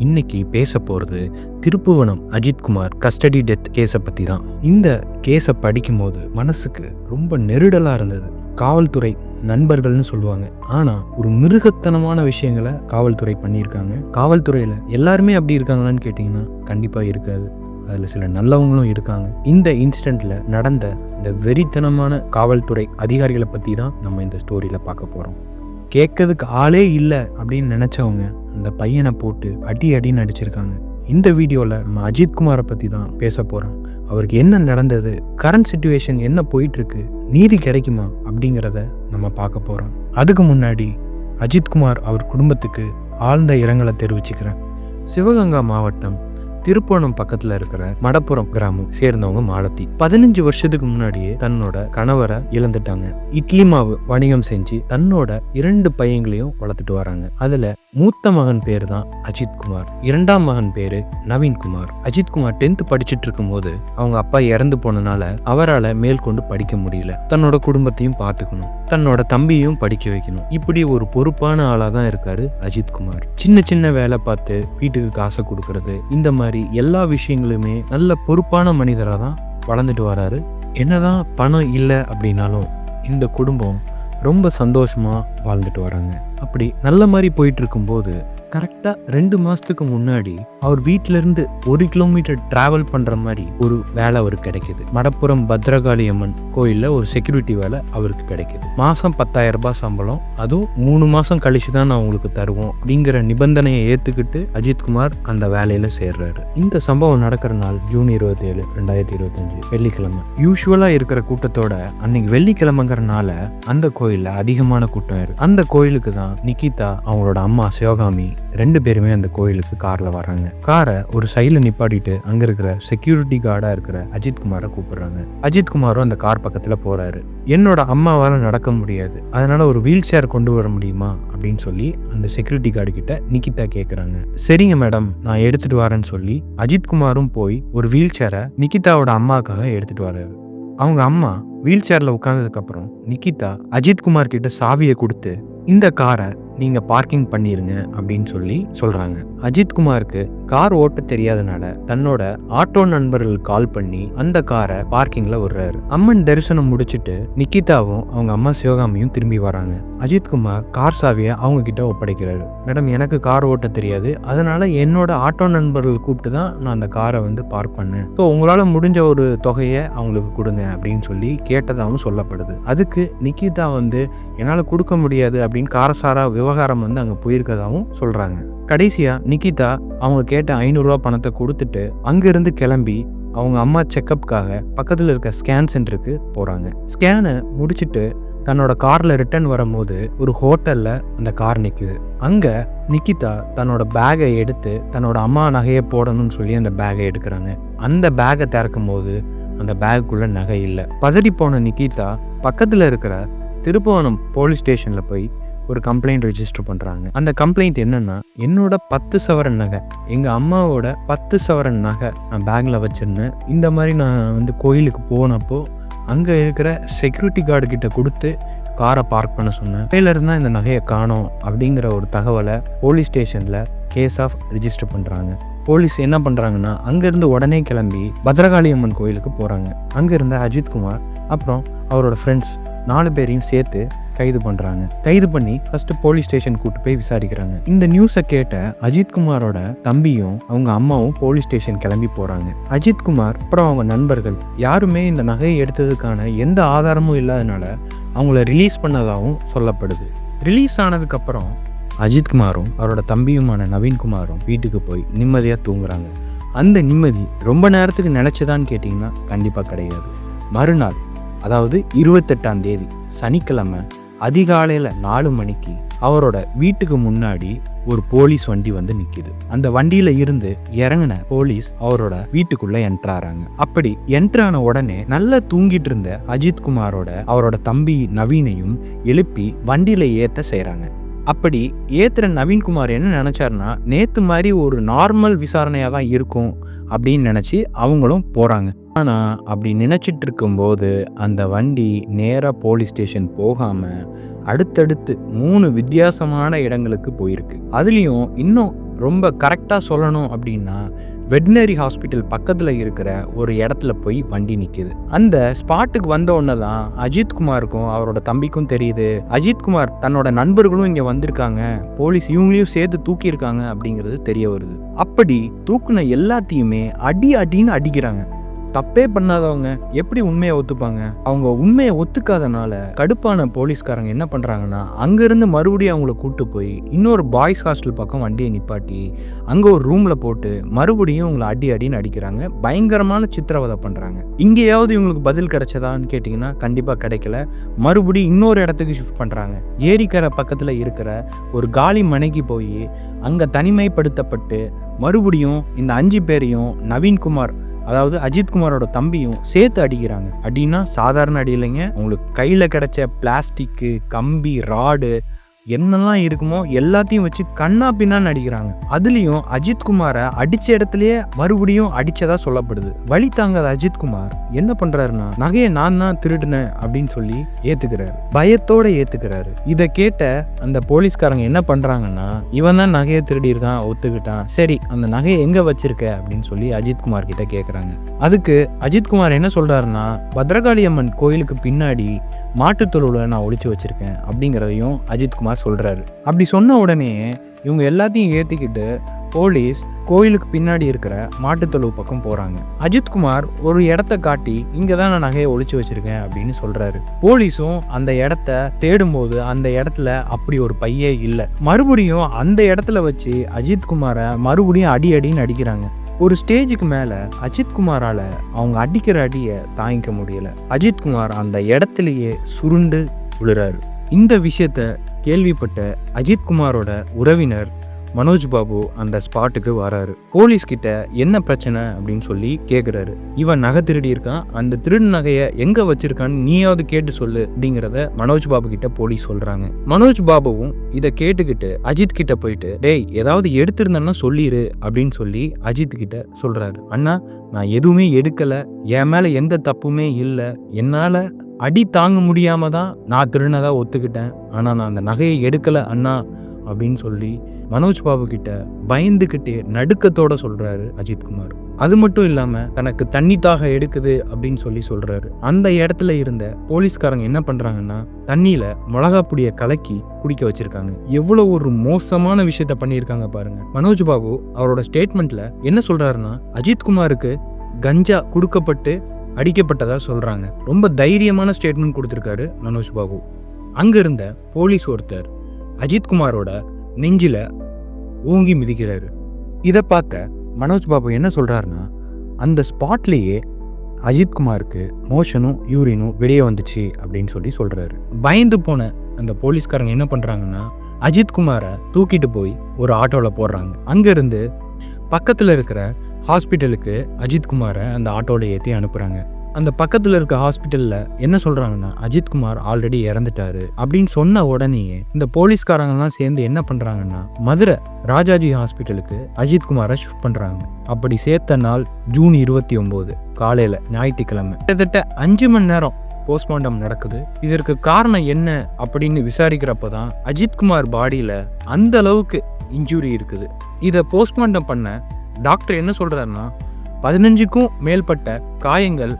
இன்னைக்கு பேச போகிறது திருப்புவனம் அஜித்குமார் கஸ்டடி டெத் கேஸை பற்றி தான். இந்த கேஸை படிக்கும்போது மனசுக்கு ரொம்ப நெருடலாக இருந்தது. காவல்துறை நண்பர்கள்னு சொல்லுவாங்க, ஆனால் ஒரு மிருகத்தனமான விஷயங்களை காவல்துறை பண்ணியிருக்காங்க. காவல்துறையில் எல்லாருமே அப்படி இருக்காங்களான்னு கேட்டிங்கன்னா கண்டிப்பாக இருக்காது. அதில் சில நல்லவங்களும் இருக்காங்க. இந்த இன்சிடெண்ட்டில் நடந்த இந்த வெறித்தனமான காவல்துறை அதிகாரிகளை பற்றி தான் நம்ம இந்த ஸ்டோரியில் பார்க்க போகிறோம். கேட்கறதுக்கு ஆளே இல்லை அப்படின்னு நினச்சவங்க அந்த பையனை போட்டு அடின்னு அடிச்சிருக்காங்க. இந்த வீடியோவில் நம்ம அஜித்குமாரை பற்றி தான் பேச போகிறோம். அவருக்கு என்ன நடந்தது, கரண்ட் சிச்சுவேஷன் என்ன போயிட்டுருக்கு, நீதி கிடைக்குமா அப்படிங்கிறத நம்ம பார்க்க போகிறோம். அதுக்கு முன்னாடி அஜித்குமார் அவர் குடும்பத்துக்கு ஆழ்ந்த இரங்கலை தெரிவிச்சுக்கிறேன். சிவகங்கை மாவட்டம் திருப்புவனம் பக்கத்தில் இருக்கிற மடப்புறம் கிராமம் சேர்ந்தவங்க மாலத்தி 15 வருஷத்துக்கு முன்னாடியே தன்னோட கணவரை இழந்துட்டாங்க. இட்லி மாவு வணிகம் செஞ்சு தன்னோட 2 பையங்களையும் வளர்த்துட்டு வராங்க. அதுல மூத்த மகன் பேர் தான் அஜித்குமார், 2ஆம் மகன் பேரு நவீன்குமார். அஜித்குமார் 10th படிச்சுட்டு இருக்கும் போது அவங்க அப்பா இறந்து போனனால அவரால் மேற்கொண்டு படிக்க முடியல. தன்னோட குடும்பத்தையும் பார்த்துக்கணும், தன்னோட தம்பியையும் படிக்க வைக்கணும். இப்படி ஒரு பொறுப்பான ஆளா தான் இருக்காரு அஜித்குமார். சின்ன சின்ன வேலை பார்த்து வீட்டுக்கு காசை கொடுக்கறது, இந்த மாதிரி எல்லா விஷயங்களுமே நல்ல பொறுப்பான மனிதராக தான் வளர்ந்துட்டு வராரு. என்னதான் பணம் இல்லை அப்படின்னாலும் இந்த குடும்பம் ரொம்ப சந்தோஷமா வாழ்ந்துட்டு வராங்க. அப்படி நல்ல மாதிரி போயிட்டு இருக்கும்போது கரெக்டாக 2 மாதத்துக்கு முன்னாடி அவர் வீட்டிலேருந்து 1 கிலோமீட்டர் டிராவல் பண்ணுற மாதிரி ஒரு வேலை அவருக்கு கிடைக்கிது. மடப்புறம் பத்ரகாளி அம்மன் கோயிலில் ஒரு செக்யூரிட்டி வேலை அவருக்கு கிடைக்கிது. மாதம் 10,000 ரூபாய் சம்பளம், அதுவும் 3 மாதம் கழிச்சு தான் நான் உங்களுக்கு தருவோம் அப்படிங்கிற நிபந்தனையை ஏற்றுக்கிட்டு அஜித்குமார் அந்த வேலையில் சேர்றாரு. இந்த சம்பவம் நடக்கிற நாள் ஜூன் 27, 2025 வெள்ளிக்கிழமை. யூஸ்வலாக இருக்கிற கூட்டத்தோட அன்னைக்கு வெள்ளிக்கிழமைங்கிறனால அந்த கோயிலில் அதிகமான கூட்டம் இருக்கு. அந்த கோயிலுக்கு தான் நிகிதா அவங்களோட அம்மா சிவகாமி 2 பேருமே அந்த கோயிலுக்கு கார்ல வராங்க. காரை ஒரு சைடில் நிப்பாட்டிட்டு அங்க இருக்கிற செக்யூரிட்டி கார்டா இருக்கிற அஜித்குமாரை கூப்பிடுறாங்க. அஜித்குமாரும் அந்த கார் பக்கத்துல போறாரு. என்னோட அம்மாவால நடக்க முடியாது, அதனால ஒரு வீல் சேர் கொண்டு வர முடியுமா அப்படின்னு சொல்லி அந்த செக்யூரிட்டி கார்டு கிட்ட நிகிதா கேட்குறாங்க. சரிங்க மேடம், நான் எடுத்துட்டு வரேன்னு சொல்லி அஜித்குமாரும் போய் ஒரு வீல் சேரை நிகிதாவோட அம்மாவுக்காக எடுத்துட்டு வர்றாரு. அவங்க அம்மா வீல் சேர்ல உட்கார்ந்ததுக்கு அப்புறம் நிகிதா அஜித்குமார் கிட்ட சாவியை கொடுத்து இந்த காரை நீங்க பார்க்கிங் பண்ணிருங்க அப்படின்னு சொல்லி சொல்றாங்க. அஜித்குமாருக்கு கார் ஓட்ட தெரியாதனால தன்னோட ஆட்டோ நண்பர்கள் கால் பண்ணி அந்த காரை பார்க்கிங்ல விடுறாரு. அம்மன் தரிசனம் முடிச்சுட்டு நிகிதாவும் அவங்க அம்மா சிவகாமியும் திரும்பி வராங்க. அஜித்குமார் கார் சாவியை அவங்க கிட்ட ஒப்படைக்கிறாரு. மேடம், எனக்கு கார் ஓட்ட தெரியாது, அதனால என்னோட ஆட்டோ நண்பர்கள் கூப்பிட்டு தான் நான் அந்த காரை பார்க் பண்ணேன். ஸோ உங்களால முடிஞ்ச ஒரு தொகையை அவங்களுக்கு கொடுங்க அப்படின்னு சொல்லி கேட்டதாகவும் சொல்லப்படுது. அதுக்கு நிகிதா என்னால் கொடுக்க முடியாது அப்படின்னு காரசாரா விவகாரம் அங்கே போயிருக்கதாகவும் சொல்றாங்க. கடைசியா நிகிதா அவங்க கேட்ட 500 ரூபா பணத்தை கொடுத்துட்டு அங்கிருந்து கிளம்பி அவங்க அம்மா செக்கப்புக்காக பக்கத்தில் இருக்க ஸ்கேன் சென்டருக்கு போறாங்க. ஸ்கேனை முடிச்சுட்டு தன்னோட கார்ல ரிட்டர்ன் வரும்போது ஒரு ஹோட்டல்ல அந்த கார் நிக்குது. அங்க நிகிதா தன்னோட பேகை எடுத்து தன்னோட அம்மா நகையை போடணும்னு சொல்லி அந்த பேகை எடுக்கிறாங்க. அந்த பேகை திறக்கும் போது அந்த பேக்குள்ள நகை இல்லை. பதறி போன நிகிதா பக்கத்துல இருக்கிற திருப்புவனம் போலீஸ் ஸ்டேஷன்ல போய் ஒரு கம்ப்ளைண்ட் ரெஜிஸ்டர் பண்றாங்க. அந்த கம்ப்ளைண்ட் என்னன்னா, என்னோட 10 சவரன் நகை, எங்க அம்மாவோட 10 சவரன் நகை நான் பேக்ல வச்சிருந்தேன். இந்த மாதிரி நான் கோயிலுக்கு போனப்போ அங்க இருக்கிற செக்யூரிட்டி கார்டு கிட்ட கொடுத்து காரை பார்க் பண்ண சொன்னேன். கையில இருந்தா இந்த நகையை காணோம் அப்படிங்கிற ஒரு தகவலை போலீஸ் ஸ்டேஷன்ல கேஸ் ஆஃப் ரெஜிஸ்டர் பண்றாங்க. போலீஸ் என்ன பண்றாங்கன்னா, அங்கிருந்து உடனே கிளம்பி பத்ரகாளி அம்மன் கோயிலுக்கு போறாங்க. அங்க இருந்த அஜித்குமார் அப்புறம் அவரோட ஃப்ரெண்ட்ஸ் 4 பேரையும் சேர்த்து கைது பண்றாங்க. கைது பண்ணி ஃபர்ஸ்ட் போலீஸ் ஸ்டேஷன் கூட்டு போய் விசாரிக்கிறாங்க. இந்த நியூஸை கேட்ட அஜித்குமாரோட தம்பியும் அவங்க அம்மாவும் போலீஸ் ஸ்டேஷன் கிளம்பி போறாங்க. அஜித்குமார் அப்புறம் அவங்க நண்பர்கள் யாருமே இந்த நகையை எடுத்ததுக்கான எந்த ஆதாரமும் இல்லாதனால அவங்கள ரிலீஸ் பண்ணதாகவும் சொல்லப்படுது. ரிலீஸ் ஆனதுக்கு அப்புறம் அஜித்குமாரும் அவரோட தம்பியுமான நவீன்குமாரும் வீட்டுக்கு போய் நிம்மதியா தூங்குறாங்க. அந்த நிம்மதி ரொம்ப நேரத்துக்கு நினைச்சதான்னு கேட்டிங்கன்னா கண்டிப்பா கிடையாது. மறுநாள், அதாவது 28ஆம் தேதி சனிக்கிழமை அதிகாலையில் 4 மணிக்கு அவரோட வீட்டுக்கு முன்னாடி ஒரு போலீஸ் வண்டி நிக்குது. அந்த வண்டியில இருந்து இறங்கின போலீஸ் அவரோட வீட்டுக்குள்ள என்ட்ராறாங்க. அப்படி என்ட்ரான உடனே நல்லா தூங்கிட்டு இருந்த அஜித்குமாரோட அவரோட தம்பி நவீனையும் எழுப்பி வண்டியில ஏத்த செய்றாங்க. அப்படி ஏத்துற நவீன்குமார் என்ன நினைச்சாருன்னா, நேத்து மாதிரி ஒரு நார்மல் விசாரணையா தான் இருக்கும் அப்படின்னு நினைச்சு அவங்களும் போறாங்க. ஆனா அப்படி நினைச்சிட்டு இருக்கும்போது அந்த வண்டி நேரா போலீஸ் ஸ்டேஷன் போகாம அடுத்தடுத்து 3 வித்தியாசமான இடங்களுக்கு போயிருக்கு. அதுலயும் இன்னும் ரொம்ப கரெக்டாக சொல்லணும் அப்படின்னா வெட்னரி ஹாஸ்பிட்டல் பக்கத்தில் இருக்கிற ஒரு இடத்துல போய் வண்டி நிற்கிது. அந்த ஸ்பாட்டுக்கு வந்த உடனே தான் அஜித்குமாருக்கும் அவரோட தம்பிக்கும் தெரியுது, அஜித்குமார் தன்னோட நண்பர்களும் இங்கே வந்திருக்காங்க, போலீஸ் இவங்களையும் சேர்த்து தூக்கியிருக்காங்க அப்படிங்கிறது தெரிய வருது. அப்படி தூக்குன எல்லாத்தையுமே அடின்னு அடிக்கிறாங்க. தப்பே பண்ணாதவங்க எப்படி உண்மையை ஒத்துப்பாங்க? அவங்க உண்மையை ஒத்துக்காதனால கடுப்பான போலீஸ்காரங்க என்ன பண்ணுறாங்கன்னா, அங்கேருந்து மறுபடியும் அவங்கள கூப்பிட்டு போய் இன்னொரு பாய்ஸ் ஹாஸ்டல் பக்கம் வண்டியை நிப்பாட்டி அங்கே ஒரு ரூமில் போட்டு மறுபடியும் அவங்கள அடின்னு அடிக்கிறாங்க. பயங்கரமான சித்திரவதை பண்ணுறாங்க. இங்கேயாவது இவங்களுக்கு பதில் கிடைச்சதான்னு கேட்டிங்கன்னா கண்டிப்பாக கிடைக்கல. மறுபடியும் இன்னொரு இடத்துக்கு ஷிஃப்ட் பண்ணுறாங்க. ஏரிக்கரை பக்கத்தில் இருக்கிற ஒரு காலி மனைக்கு போய் அங்கே தனிமைப்படுத்தப்பட்டு மறுபடியும் இந்த 5 பேரையும் நவீன்குமார், அதாவது அஜித்குமாரோட தம்பியும் சேர்த்து அடிக்கிறாங்க. அடின்னா சாதாரண அடி இல்லைங்க. உங்களுக்கு கையில் கிடைச்ச பிளாஸ்டிக்கு, கம்பி, ராடு என்னெல்லாம் இருக்குமோ எல்லாத்தையும் வச்சு கண்ணா பின்னான்னு அடிக்கிறாங்க. அதுலேயும் அஜித்குமாரை அடித்த இடத்துலையே மறுபடியும் அடித்ததா சொல்லப்படுது. வழி தாங்காத அஜித்குமார் என்ன பண்ணுறாருன்னா, நகையை நான் தான் திருடினேன் அப்படின்னு சொல்லி ஏற்றுக்கிறாரு, பயத்தோட ஏற்றுக்கிறாரு. இதை கேட்ட அந்த போலீஸ்காரங்க என்ன பண்ணுறாங்கன்னா, இவன் தான் நகையை திருடி இருக்கான், ஒத்துக்கிட்டான், சரி அந்த நகையை எங்கே வச்சிருக்க அப்படின்னு சொல்லி அஜித்குமார் கிட்ட கேட்குறாங்க. அதுக்கு அஜித்குமார் என்ன சொல்கிறாருன்னா, பத்ரகாளி அம்மன் கோயிலுக்கு பின்னாடி மாட்டுத்தொழுவில் நான் ஒளிச்சு வச்சிருக்கேன் அப்படிங்கிறதையும் அஜித்குமார் சொல்கிறாரு. அப்படி சொன்ன உடனே இவங்க எல்லாத்தையும் ஏற்றிக்கிட்டு போலீஸ் கோயிலுக்கு பின்னாடி இருக்கிற மாட்டுத்தொழுவு பக்கம் போகிறாங்க. அஜித்குமார் ஒரு இடத்த காட்டி இங்கே தான் நான் நகையை ஒளிச்சு வச்சிருக்கேன் அப்படின்னு சொல்கிறாரு. போலீஸும் அந்த இடத்த தேடும்போது அந்த இடத்துல அப்படி ஒரு பையே இல்லை. மறுபடியும் அந்த இடத்துல வச்சு அஜித்குமாரை மறுபடியும் அடின்னு அடிக்கிறாங்க. ஒரு ஸ்டேஜுக்கு மேலே அஜித்குமாரால் அவங்க அடிக்கிற அடியை தாங்கிக்க முடியல. அஜித்குமார் அந்த இடத்துலையே சுருண்டு விழுறாரு. இந்த விஷயத்த கேள்விப்பட்ட அஜித்குமாரோட உறவினர் மனோஜ் பாபு அந்த ஸ்பாட்டுக்கு வராரு. போலீஸ்கிட்ட என்ன பிரச்சனை அப்படின்னு சொல்லி கேட்குறாரு. இவன் நகை திருடி இருக்கான், அந்த திருடு நகையை எங்கே வச்சிருக்கான்னு நீயாவது கேட்டு சொல்லு அப்படிங்கிறத மனோஜ் பாபு கிட்ட போலீஸ் சொல்கிறாங்க. மனோஜ் பாபுவும் இதை கேட்டுக்கிட்டு அஜித் கிட்ட போயிட்டு, டேய் ஏதாவது எடுத்திருந்தேன்னா சொல்லிடு அப்படின்னு சொல்லி அஜித் கிட்ட சொல்கிறாரு. அண்ணா நான் எதுவுமே எடுக்கலை, என் மேலே எந்த தப்புமே இல்லை, என்னால் அடி தாங்க முடியாமல் தான் நான் திருடினதாக ஒத்துக்கிட்டேன், ஆனால் நான் அந்த நகையை எடுக்கலை அண்ணா அப்படின்னு சொல்லி மனோஜ் பாபு கிட்ட பயந்துக்கிட்டே நடுக்கத்தோட சொல்றாரு அஜித்குமார். அது மட்டும் இல்லாம தனக்கு தண்ணி தாக எடுக்குது அப்படின்னு சொல்லி சொல்றாரு. அந்த இடத்துல இருந்த போலீஸ்காரங்க என்ன பண்றாங்கன்னா, தண்ணியில மிளகா பொடியை கலக்கி குடிக்க வச்சிருக்காங்க. எவ்வளவு ஒரு மோசமான விஷயத்த பண்ணியிருக்காங்க பாருங்க. மனோஜ் பாபு அவரோட ஸ்டேட்மெண்ட்ல என்ன சொல்றாருன்னா, அஜித்குமாருக்கு கஞ்சா கொடுக்கப்பட்டு அடிக்கப்பட்டதா சொல்றாங்க. ரொம்ப தைரியமான ஸ்டேட்மெண்ட் கொடுத்திருக்காரு மனோஜ் பாபு. அங்க இருந்த போலீஸ் ஒருத்தர் அஜித்குமாரோட நெஞ்சில ஊங்கி மிதிக்கிறாரு. இதை பார்த்த மனோஜ் பாபு என்ன சொல்றாருன்னா, அந்த ஸ்பாட்லேயே அஜித்குமாருக்கு மோஷனும் யூரினும் வெளியே வந்துச்சு அப்படின்னு சொல்லி சொல்றாரு. பயந்து போன அந்த போலீஸ்காரங்க என்ன பண்றாங்கன்னா, அஜித்குமாரை தூக்கிட்டு போய் ஒரு ஆட்டோவில் போடுறாங்க. அங்கேருந்து பக்கத்தில் இருக்கிற ஹாஸ்பிட்டலுக்கு அஜித்குமாரை அந்த ஆட்டோவில் ஏற்றி அனுப்புகிறாங்க. அந்த பக்கத்தில் இருக்க ஹாஸ்பிட்டலில் என்ன சொல்கிறாங்கன்னா, அஜித்குமார் ஆல்ரெடி இறந்துட்டாரு அப்படின்னு சொன்ன உடனேயே இந்த போலீஸ்காரங்கெல்லாம் சேர்ந்து என்ன பண்ணுறாங்கன்னா, மதுரை ராஜாஜி ஹாஸ்பிட்டலுக்கு அஜித்குமாரை ஷிஃப்ட் பண்ணுறாங்க. அப்படி சேர்த்த நாள் ஜூன் 29 காலையில் ஞாயிற்றுக்கிழமை. கிட்டத்தட்ட 5 மணி நேரம் போஸ்ட்மார்ட்டம் நடக்குது. இதற்கு காரணம் என்ன அப்படின்னு விசாரிக்கிறப்ப தான் அஜித்குமார் பாடியில் அந்த அளவுக்கு இன்ஜுரி இருக்குது. இதை போஸ்ட்மார்ட்டம் பண்ண டாக்டர் என்ன சொல்கிறாருன்னா, 15க்கும் மேற்பட்ட காயங்கள்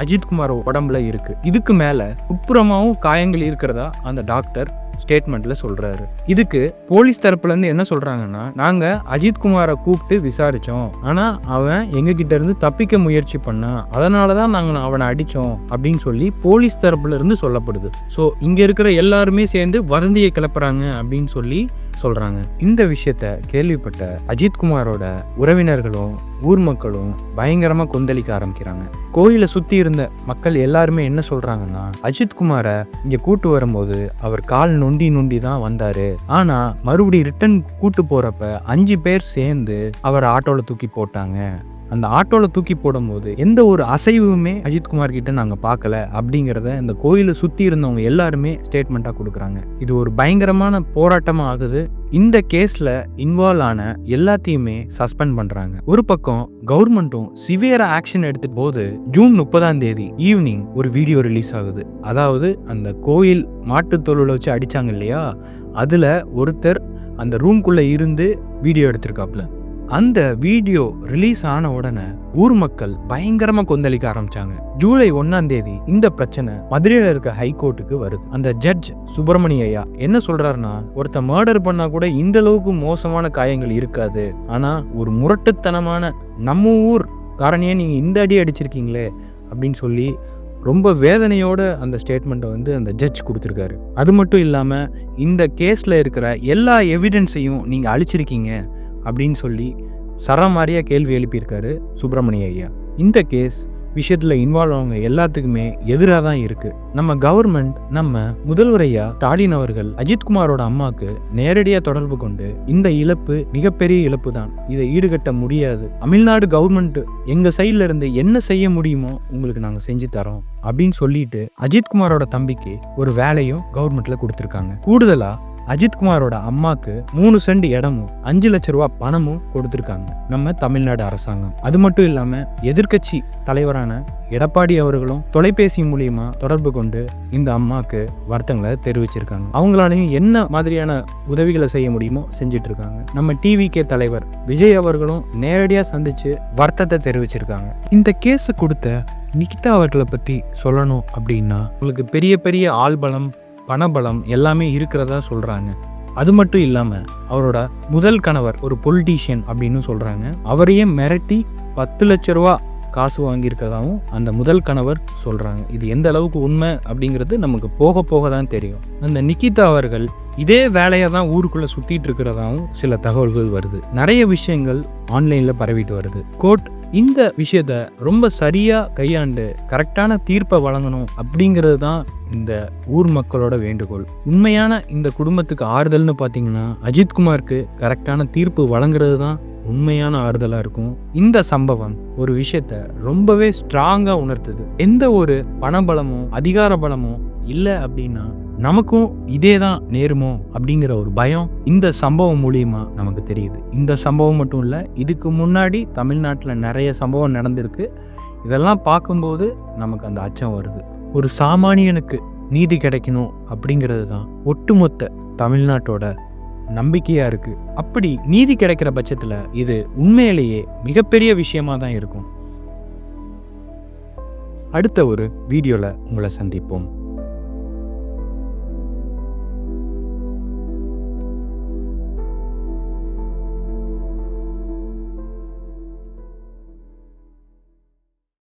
அஜித்குமார் உடம்புல இருக்கு. இதுக்கு மேல உட்புறமாவும் காயங்கள் இருக்கிறதா அந்த டாக்டர் ஸ்டேட்மெண்ட்ல சொல்றாரு. இதுக்கு போலீஸ் தரப்புல இருந்து என்ன சொல்றாங்கன்னா, நாங்க அஜித்குமாரை கூப்பிட்டு விசாரிச்சோம், ஆனா அவன் எங்க கிட்ட இருந்து தப்பிக்க முயற்சி பண்ணான், அதனாலதான் நாங்க அவனை அடிச்சோம் அப்படின்னு சொல்லி போலீஸ் தரப்புல இருந்து சொல்லப்படுது. ஸோ இங்க இருக்கிற எல்லாருமே சேர்ந்து வதந்தியை கிளப்புறாங்க அப்படின்னு சொல்லி சொல்றாங்க. இந்த விஷயத்த கேள்விப்பட்ட அஜித்குமாரோட உறவினர்களும் ஊர் மக்களும் பயங்கரமா கொந்தளிக்க ஆரம்பிக்கிறாங்க. கோயிலை சுத்தி இருந்த மக்கள் எல்லாருமே என்ன சொல்றாங்கன்னா, அஜித்குமாரை இங்க கூட்டு வரும்போது அவர் கால் நொண்டி தான் வந்தாரு, ஆனா மறுபடியும் ரிட்டர்ன் கூட்டு போறப்ப 5 பேர் சேர்ந்து அவர் ஆட்டோல தூக்கி போட்டாங்க. அந்த ஆட்டோவில் தூக்கி போடும்போது எந்த ஒரு அசைவுமே அஜித்குமார் கிட்ட நாங்கள் பார்க்கல அப்படிங்கிறத இந்த கோயிலை சுற்றி இருந்தவங்க எல்லாருமே ஸ்டேட்மெண்ட்டாக கொடுக்குறாங்க. இது ஒரு பயங்கரமான போராட்டமாக ஆகுது. இந்த கேஸில் இன்வால்வ் ஆன எல்லாத்தையுமே சஸ்பெண்ட் பண்ணுறாங்க. ஒரு பக்கம் கவர்மெண்ட்டும் சிவியராக ஆக்ஷன் எடுத்த போது ஜூன் 30 ஈவினிங் ஒரு வீடியோ ரிலீஸ் ஆகுது. அதாவது அந்த கோயில் மாட்டுத்தொழுவில் வச்சு அடித்தாங்க இல்லையா, அதில் ஒருத்தர் அந்த ரூம்குள்ளே இருந்து வீடியோ எடுத்திருக்காப்புல. அந்த வீடியோ ரிலீஸ் ஆன உடனே ஊர் மக்கள் பயங்கரமாக கொந்தளிக்க ஆரம்பிச்சாங்க. ஜூலை 1ஆம் தேதி இந்த பிரச்சனை மதுரையில் இருக்க ஹைகோர்ட்டுக்கு வருது. அந்த ஜட்ஜ் சுப்பிரமணிய ஐயா என்ன சொல்றாருன்னா, ஒருத்த மர்டர் பண்ணா கூட இந்த அளவுக்கு மோசமான காயங்கள் இருக்காது, ஆனா ஒரு முரட்டுத்தனமான நம்ம ஊர் காரணியே நீங்க இந்த அடி அடிச்சிருக்கீங்களே அப்படின்னு சொல்லி ரொம்ப வேதனையோட அந்த ஸ்டேட்மெண்ட்டை வந்து அந்த ஜட்ஜ் கொடுத்துருக்காரு. அது மட்டும் இல்லாமல் இந்த கேஸில் இருக்கிற எல்லா எவிடன்ஸையும் நீங்கள் அழிச்சிருக்கீங்க அப்படின்னு சொல்லி சரமாரியாக கேள்வி எழுப்பியிருக்காரு சுப்பிரமணிய ஐயா. இந்த கேஸ் விஷயத்தில் இன்வால்வ் ஆனவங்க எல்லாத்துக்குமே எதிராக தான் இருக்குது. நம்ம கவர்மெண்ட், நம்ம முதல்வர் ஐயா ஸ்டாலின் அவர்கள் அஜித்குமாரோட அம்மாவுக்கு நேரடியாக தொடர்பு கொண்டு இந்த இழப்பு மிகப்பெரிய இழப்பு தான், இதை ஈடுகட்ட முடியாது, தமிழ்நாடு கவர்மெண்ட் எங்கள் சைடில் இருந்து என்ன செய்ய முடியுமோ உங்களுக்கு நாங்கள் செஞ்சு தரோம் அப்படின்னு சொல்லிட்டு அஜித்குமாரோட தம்பிக்கு ஒரு வேலையும் கவர்மெண்ட்டில் கொடுத்துருக்காங்க. கூடுதலாக அஜித்குமாரோட அம்மாக்கு 3 சென்ட் இடமும் 5 லட்ச ரூபா பணமும் கொடுத்துருக்காங்க நம்ம தமிழ்நாடு அரசாங்கம். அது மட்டும் இல்லாமல் எதிர்க்கட்சி தலைவரான எடப்பாடி அவர்களும் தொலைபேசி மூலியமா தொடர்பு கொண்டு இந்த அம்மாவுக்கு வருத்தங்களை தெரிவிச்சிருக்காங்க. அவங்களாலையும் என்ன மாதிரியான உதவிகளை செய்ய முடியுமோ செஞ்சுட்டு இருக்காங்க. நம்ம டிவிகே தலைவர் விஜய் அவர்களும் நேரடியாக சந்திச்சு வருத்தத்தை தெரிவிச்சிருக்காங்க. இந்த கேஸை கொடுத்த நிகிதா அவர்களை பற்றி சொல்லணும் அப்படின்னா, உங்களுக்கு பெரிய பெரிய ஆள்பலம், பணபலம் எல்லாமே இருக்கிறதா சொல்கிறாங்க. அது மட்டும் இல்லாமல் அவரோட முதல் கணவர் ஒரு பொலிட்டீஷியன் அப்படின்னு சொல்கிறாங்க. அவரையே மிரட்டி 10 லட்ச ரூபா காசு வாங்கியிருக்கிறதாவும் அந்த முதல் கணவர் சொல்கிறாங்க. இது எந்த அளவுக்கு உண்மை அப்படிங்கிறது நமக்கு போக போக தான் தெரியும். அந்த நிகிதா அவர்கள் இதே வேலையை தான் ஊருக்குள்ளே சுற்றிட்டு இருக்கிறதாவும் சில தகவல்கள் வருது. நிறைய விஷயங்கள் ஆன்லைனில் பரவிட்டு வருது. கோர்ட் இந்த விஷயத்த ரொம்ப சரியாக கையாண்டு கரெக்டான தீர்ப்பை வழங்கணும் அப்படிங்கிறது தான் இந்த ஊர் மக்களோட வேண்டுகோள். உண்மையான இந்த குடும்பத்துக்கு ஆறுதல்னு பார்த்தீங்கன்னா அஜித்குமாருக்கு கரெக்டான தீர்ப்பு வழங்குறது தான் உண்மையான ஆறுதலாக இருக்கும். இந்த சம்பவம் ஒரு விஷயத்த ரொம்பவே ஸ்ட்ராங்காக உணர்த்துது. எந்த ஒரு பணபலமோ அதிகார பலமோ இல்லை அப்படின்னா நமக்கும் இதே தான் நேருமோ அப்படிங்கிற ஒரு பயம் இந்த சம்பவம் மூலியமா நமக்கு தெரியுது. இந்த சம்பவம் மட்டும் இல்லை, இதுக்கு முன்னாடி தமிழ்நாட்டில் நிறைய சம்பவம் நடந்திருக்கு. இதெல்லாம் பார்க்கும்போது நமக்கு அந்த அச்சம் வருது. ஒரு சாமானியனுக்கு நீதி கிடைக்கணும் அப்படிங்கிறது தான் ஒட்டுமொத்த தமிழ்நாட்டோட நம்பிக்கையாக இருக்குது. அப்படி நீதி கிடைக்கிற பட்சத்தில் இது உண்மையிலேயே மிகப்பெரிய விஷயமா தான் இருக்கும். அடுத்த ஒரு வீடியோவில் உங்களை சந்திப்போம்.